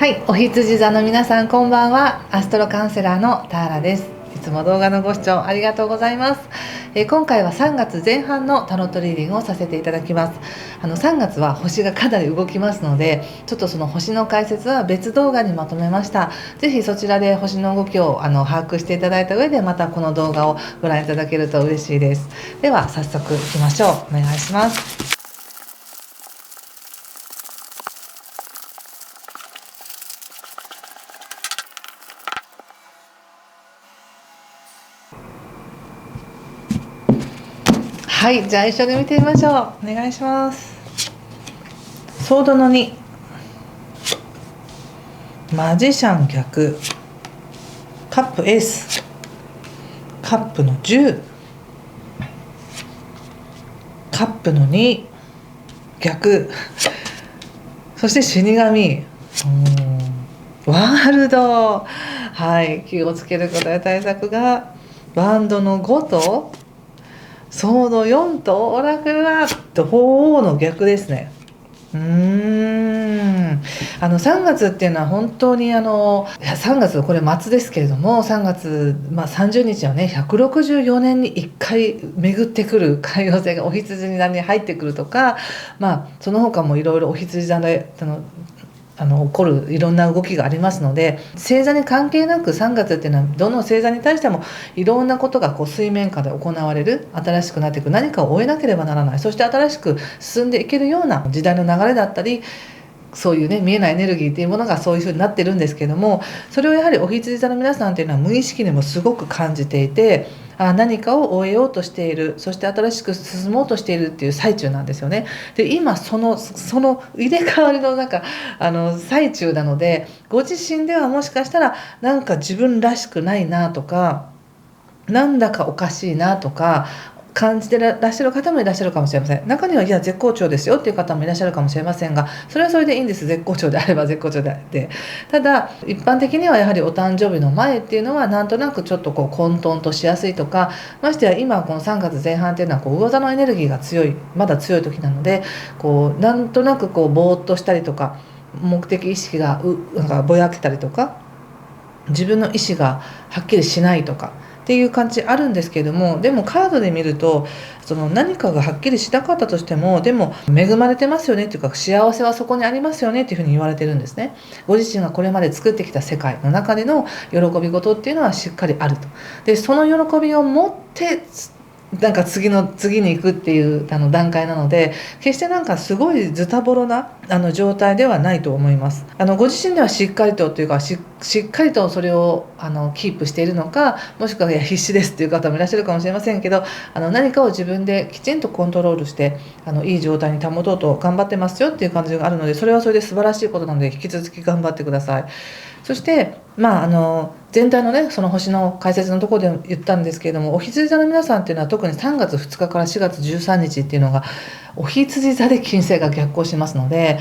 はい、お羊座の皆さんこんばんは。アストロカウンセラーのターラです。いつも動画のご視聴ありがとうございます。今回は3月前半のタロットリーディングをさせていただきます。3月は星がかなり動きますので、ちょっとその星の解説は別動画にまとめました。ぜひそちらで星の動きを把握していただいた上で、またこの動画をご覧いただけると嬉しいです。では早速いきましょう。お願いします。はい、じゃあ一緒に見てみましょう。お願いします。ソードの2、マジシャン逆、カップエース、カップの10、カップの2逆、そして死神、ワールド。はい、気をつけることや対策がバンドの5とソード4とオラクルは鳳凰の逆ですね。3月っていうのは本当に3月これ末ですけれども、3月、30日はね164年に1回巡ってくる海王星がお羊座に入ってくるとか、その他もいろいろお羊座で起こるいろんな動きがありますので、星座に関係なく3月っていうのはどの星座に対してもいろんなことが水面下で行われる、新しくなっていく、何かを終えなければならない、そして新しく進んでいけるような時代の流れだったり、そういうね見えないエネルギーっていうものがそういうふうになってるんですけども、それをやはりお羊座の皆さんっていうのは無意識にもすごく感じていて、何かを終えようとしている、そして新しく進もうとしているっていう最中なんですよね。で今その入れ替わりの最中なので、ご自身ではもしかしたらなんか自分らしくないなとか、なんだかおかしいなとか感じてらっしゃる方もいらっしゃるかもしれません。中にはいや絶好調ですよっていう方もいらっしゃるかもしれませんが、それはそれでいいんです。絶好調であれば絶好調であって、ただ一般的にはやはりお誕生日の前っていうのはなんとなくちょっと混沌としやすいとか、ましてや今この3月前半っていうのは魚座のエネルギーがまだ強い時なので、なんとなくぼーっとしたりとか、目的意識がなんかぼやけたりとか、自分の意思がはっきりしないとかっていう感じあるんですけれども、でもカードで見るとその何かがはっきりしなかったとしても、でも恵まれてますよねっていうか、幸せはそこにありますよねっていうふうに言われてるんですね。ご自身がこれまで作ってきた世界の中での喜び事っていうのはしっかりあると。でその喜びを持ってなんか次に行くっていう段階なので、決してなんかすごいズタボロな状態ではないと思います。ご自身ではしっかりとというか、しっかりとそれをキープしているのか、もしくは必死ですっていう方もいらっしゃるかもしれませんけど、何かを自分できちんとコントロールしていい状態に保とうと頑張ってますよっていう感じがあるので、それはそれで素晴らしいことなので引き続き頑張ってください。そして全体のねその星の解説のところで言ったんですけれども、お羊座の皆さんっていうのは特に3月2日から4月13日っていうのがお羊座で金星が逆行しますので、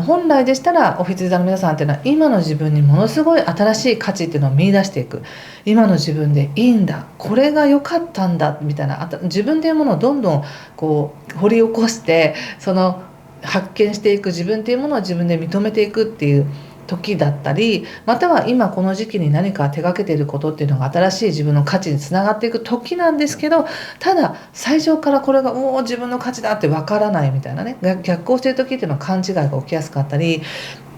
本来でしたらお羊座の皆さんっていうのは今の自分にものすごい新しい価値っていうのを見出していく、今の自分でいいんだ、これが良かったんだみたいな、自分というものをどんどん掘り起こして、その発見していく自分っていうものを自分で認めていくっていう時だったり、または今この時期に何か手がけていることっていうのが新しい自分の価値につながっていく時なんですけど、ただ最初からこれがもう自分の価値だってわからないみたいなね、逆行している時っていうのは勘違いが起きやすかったり、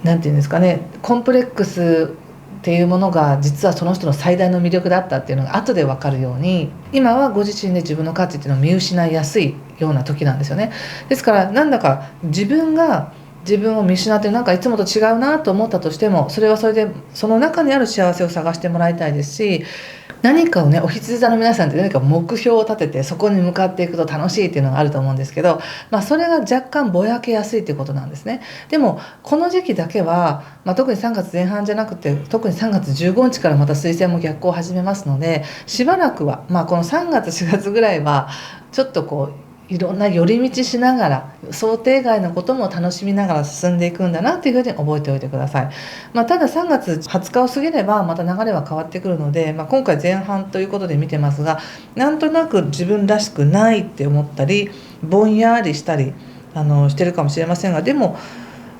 なんていうんですかね、コンプレックスっていうものが実はその人の最大の魅力だったっていうのが後で分かるように、今はご自身で自分の価値っていうのを見失いやすいような時なんですよね。ですからなんだか自分を見失ってなんかいつもと違うなと思ったとしても、それはそれでその中にある幸せを探してもらいたいですし、何かをね、お羊座の皆さんって何か目標を立ててそこに向かっていくと楽しいっていうのがあると思うんですけど、それが若干ぼやけやすいっていうことなんですね。でもこの時期だけは、特に3月前半じゃなくて特に3月15日からまた水星も逆行を始めますので、しばらくはこの3月4月ぐらいはちょっといろんな寄り道しながら、想定外のことも楽しみながら進んでいくんだなっていうふうに覚えておいてください。ただ3月20日を過ぎればまた流れは変わってくるので、今回前半ということで見てますが、なんとなく自分らしくないって思ったりぼんやりしたりしてるかもしれませんが、でも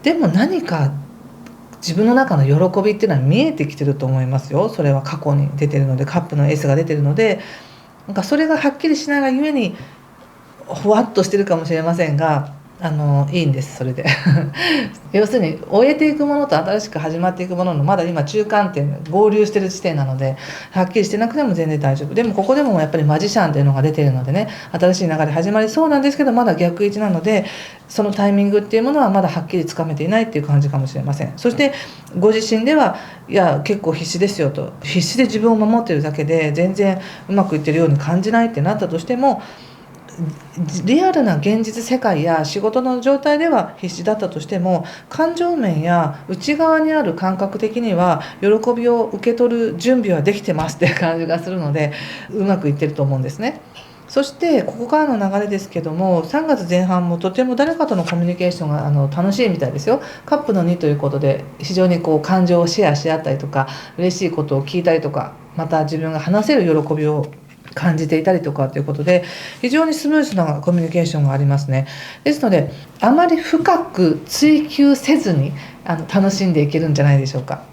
何か自分の中の喜びっていうのは見えてきてると思いますよ。それは過去に出てるので、カップの S が出てるので、なんかそれがはっきりしないがゆえにふわっとしてるかもしれませんが、いいんです、それで要するに終えていくものと新しく始まっていくもののまだ今中間点、合流してる地点なので、はっきりしてなくても全然大丈夫。でもここでもやっぱりマジシャンっていうのが出ているのでね、新しい流れ始まりそうなんですけど、まだ逆位置なので、そのタイミングっていうものはまだはっきりつかめていないっていう感じかもしれません。そしてご自身ではいや結構必死ですよと、必死で自分を守ってるだけで全然うまくいってるように感じないってなったとしても、リアルな現実世界や仕事の状態では必死だったとしても、感情面や内側にある感覚的には喜びを受け取る準備はできてますっていう感じがするので、うまくいってると思うんですね。そしてここからの流れですけども、3月前半もとても誰かとのコミュニケーションが楽しいみたいですよ。カップの2ということで、非常にこう感情をシェアし合ったりとか、嬉しいことを聞いたりとか、また自分が話せる喜びを感じていたりとかということで、非常にスムーズなコミュニケーションがありますね。ですのであまり深く追求せずに楽しんでいけるんじゃないでしょうか。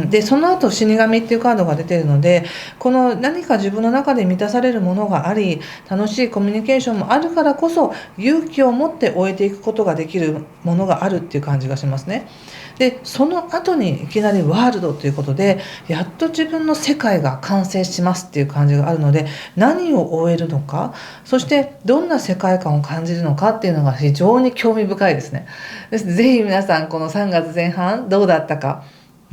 でその後死神っていうカードが出ているので、この何か自分の中で満たされるものがあり、楽しいコミュニケーションもあるからこそ勇気を持って終えていくことができるものがあるっていう感じがしますね。でその後にいきなりワールドということで、やっと自分の世界が完成しますっていう感じがあるので、何を終えるのか、そしてどんな世界観を感じるのかっていうのが非常に興味深いですね。ですのでぜひ皆さんこの3月前半どうだったか、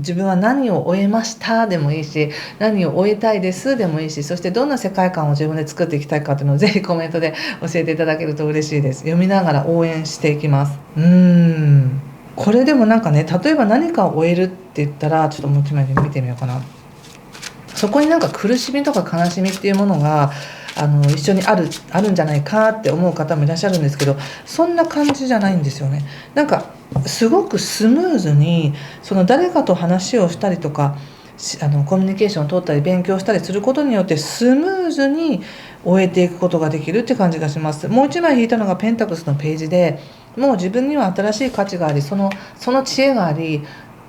自分は何を終えましたでもいいし、何を終えたいですでもいいし、そしてどんな世界観を自分で作っていきたいかというのをぜひコメントで教えていただけると嬉しいです。読みながら応援していきます。これでもなんかね、例えば何かを終えるって言ったら、ちょっともう一枚で見てみようかな。そこになんか苦しみとか悲しみっていうものが一緒にあるんじゃないかって思う方もいらっしゃるんですけど、そんな感じじゃないんですよね。なんかすごくスムーズにその誰かと話をしたりとかコミュニケーションを取ったり勉強したりすることによってスムーズに終えていくことができるって感じがします。もう一枚引いたのがペンタクスのページで、もう自分には新しい価値があり、その知恵があり、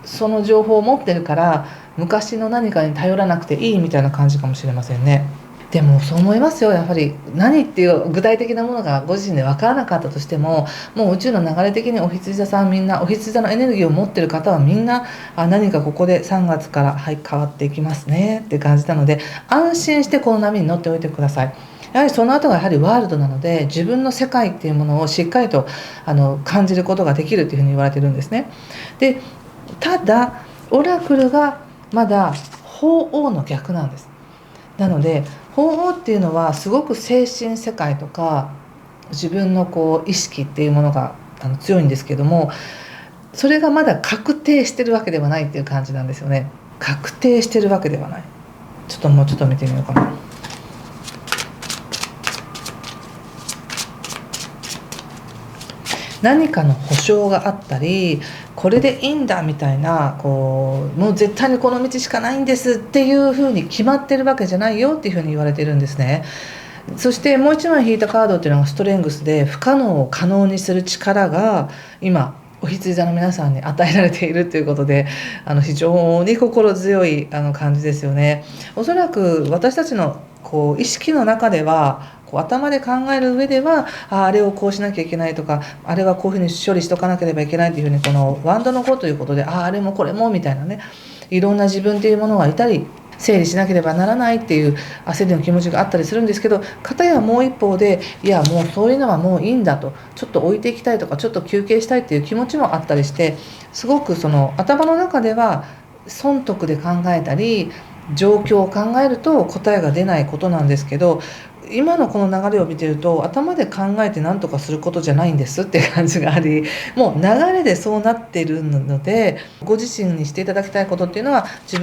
その情報を持ってるから昔の何かに頼らなくていいみたいな感じかもしれませんね。でもそう思いますよ。やはり何っていう具体的なものがご自身で分からなかったとしても、もう宇宙の流れ的にお羊座さん、みんなお羊座のエネルギーを持ってる方はみんな何かここで3月から、変わっていきますねって感じなので、安心してこの波に乗っておいてください。やはりその後がやはりワールドなので、自分の世界っていうものをしっかりと感じることができるというふうに言われてるんですね。でただオラクルがまだ鳳凰の逆なんです。なので鳳凰っていうのはすごく精神世界とか自分の意識っていうものが強いんですけども、それがまだ確定してるわけではないっていう感じなんですよね。確定してるわけではない。もうちょっと見てみようかな。何かの保証があったり、これでいいんだみたいな、もう絶対にこの道しかないんですっていうふうに決まってるわけじゃないよっていうふうに言われてるんですね。そしてもう一枚引いたカードっていうのがストレングスで、不可能を可能にする力が今お羊座の皆さんに与えられているということで、非常に心強い感じですよね。おそらく私たちの意識の中では頭で考える上ではあれをこうしなきゃいけないとか、あれはこういうふうに処理しとかなければいけないというふうに、このワンドの5ということであれもこれもみたいなね、いろんな自分というものがいたり、整理しなければならないっていう焦りの気持ちがあったりするんですけど、片やもう一方でいやもうそういうのはもういいんだと、ちょっと置いていきたいとかちょっと休憩したいっていう気持ちもあったりして、すごくその頭の中では損得で考えたり状況を考えると答えが出ないことなんですけど、今のこの流れを見てると頭で考えて何とかすることじゃないんですっていう感じがあり、もう流れでそうなっているので、ご自身にしていただきたいことっていうのは自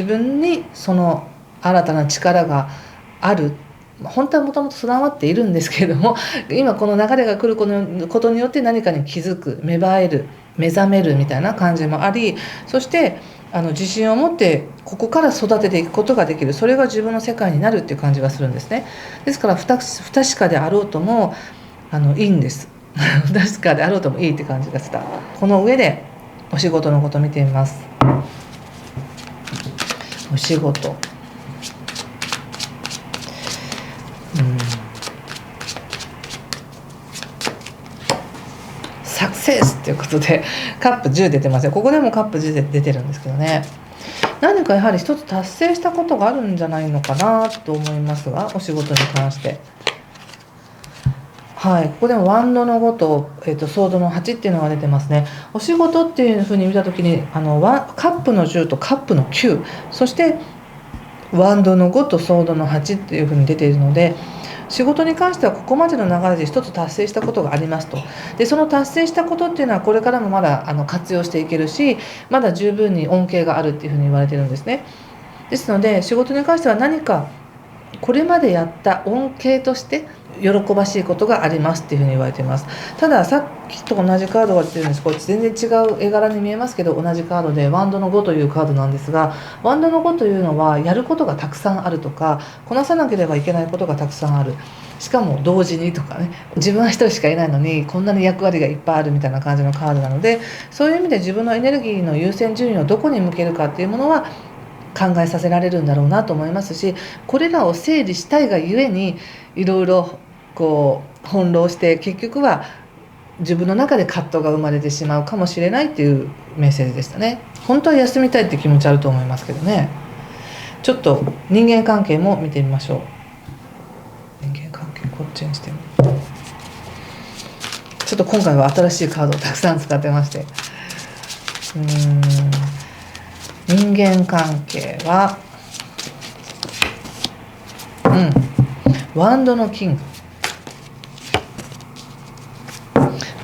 分にその新たな力がある。本当はもともと備わっているんですけれども、今この流れが来ることによって何かに気づく、芽生える、目覚めるみたいな感じもあり、そして自信を持ってここから育てていくことができる、それが自分の世界になるっていう感じがするんですね。ですから不確かであろうともいいんです不確かであろうともいいって感じがした。この上でお仕事のこと見てみます。お仕事、サクセスということでカップ10出てますよ。ここでもカップ10で出てるんですけどね、何かやはり一つ達成したことがあるんじゃないのかなと思いますが、お仕事に関して。はい、ここでもワンドの5と、ソードの8っていうのが出てますね。お仕事っていうふうに見たときにカップの10とカップの9、そしてワンドの5とソードの8っていうふうに出ているので、仕事に関してはここまでの流れで一つ達成したことがありますと。でその達成したことっていうのはこれからもまだ活用していけるし、まだ十分に恩恵があるっていうふうに言われてるんですね。ですので仕事に関しては何かこれまでやった恩恵として喜ばしいことがありますっていうふうに言われています。たださっきと同じカードが出てるんです。これ全然違う絵柄に見えますけど、同じカードでワンドの5というカードなんですが、ワンドの5というのはやることがたくさんあるとか、こなさなければいけないことがたくさんある、しかも同時にとかね、自分は一人しかいないのにこんなに役割がいっぱいあるみたいな感じのカードなので、そういう意味で自分のエネルギーの優先順位をどこに向けるかっていうものは考えさせられるんだろうなと思いますし、これらを整理したいがゆえにいろいろ翻弄して結局は自分の中で葛藤が生まれてしまうかもしれないっていうメッセージでしたね。本当は休みたいって気持ちあると思いますけどね。ちょっと人間関係も見てみましょう。人間関係こっちにしてみる。ちょっと今回は新しいカードをたくさん使ってまして、人間関係はワンドのキング、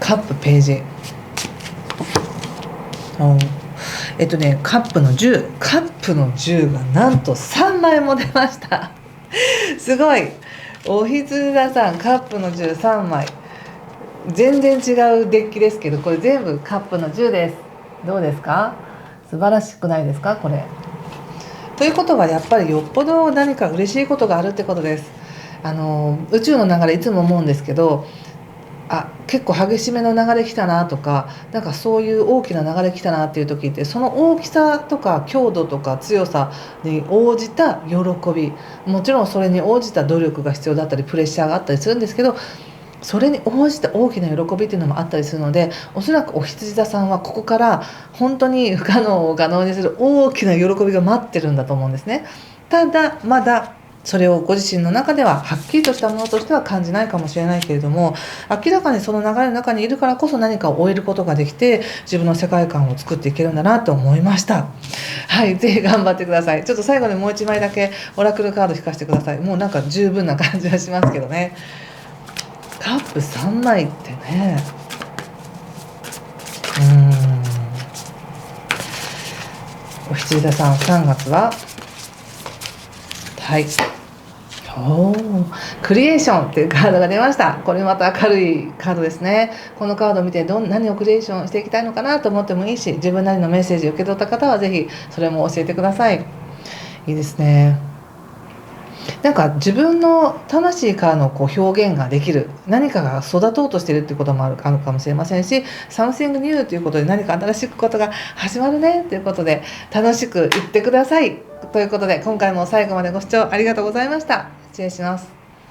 カップページ、カップの10がなんと3枚も出ましたすごい。おひつださん、カップの103枚、全然違うデッキですけど、これ全部カップの10です。どうですか？素晴らしくないですかこれ。ということはやっぱりよっぽど何か嬉しいことがあるってことです。宇宙の流れいつも思うんですけど、結構激しめの流れ来たなとか、なんかそういう大きな流れ来たなっていう時って、その大きさとか強度とか強さに応じた喜び、もちろんそれに応じた努力が必要だったりプレッシャーがあったりするんですけど、それに応じた大きな喜びっていうのもあったりするので、おそらくお羊座さんはここから本当に不可能を可能にする大きな喜びが待ってるんだと思うんですね。ただまだそれをご自身の中でははっきりとしたものとしては感じないかもしれないけれども、明らかにその流れの中にいるからこそ何かを終えることができて自分の世界観を作っていけるんだなと思いました。はい、ぜひ頑張ってください。ちょっと最後にもう一枚だけオラクルカード引かせてください。もうなんか十分な感じはしますけどね。カップ3枚ってね、お羊座さん3月はクリエーションっていうカードが出ました。これまた明るいカードですね。このカードを見て何をクリエーションしていきたいのかなと思ってもいいし、自分なりのメッセージを受け取った方はぜひそれも教えてください。いいですね。なんか自分の魂からの表現ができる、何かが育とうとしているっていうこともあるかもしれませんし、Something new ということで何か新しいことが始まるねということで楽しくいってくださいということで、今回も最後までご視聴ありがとうございました。失礼します。